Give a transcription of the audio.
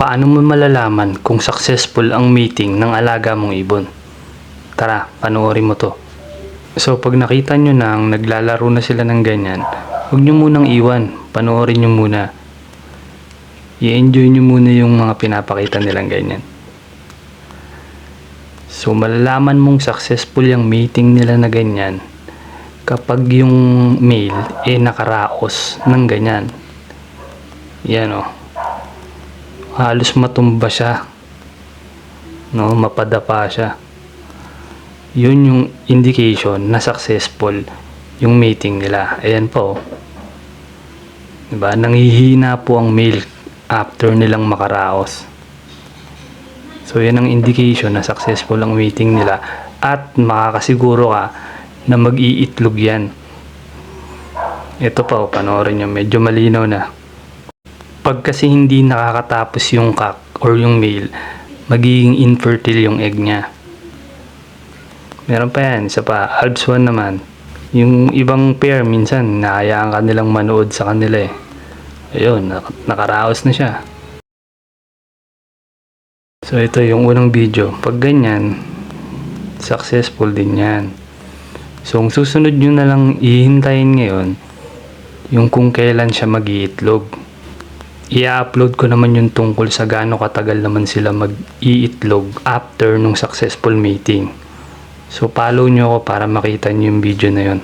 Paano mo malalaman kung successful ang meeting ng alaga mong ibon? Tara, panoorin mo to. So, pag nakita nyo na naglalaro na sila ng ganyan, huwag nyo munang iwan. Panoorin nyo muna. I-enjoy nyo muna yung mga pinapakita nilang ganyan. So, malalaman mong successful yung meeting nila na ganyan kapag yung male nakaraos ng ganyan. Yan o. Halos matumba siya. No, mapadapa siya. Yun yung indication na successful yung mating nila. Ayan po. Diba? Nanghihina po ang male after nilang makaraos. So, yan ang indication na successful ang mating nila at makakasiguro ka na mag-iitlog yan. Ito pa, panoorin nyo. Medyo malinaw na. Pag kasi hindi nakakatapos yung cock or yung male, magiging infertile yung egg niya. Meron pa yan, isa pa, Alps 1 naman. Yung ibang pair, minsan, nahayaan ka nilang manood sa kanila eh. Ayun, nakaraos na siya. So, ito yung unang video. Pag ganyan, successful din yan. So, ang susunod nyo na lang ihintayin ngayon, yung kung kailan siya mag-iitlog. I-upload ko naman yung tungkol sa gaano katagal naman sila mag-iitlog after nung successful mating. So, follow nyo ako para makita nyo yung video na yun.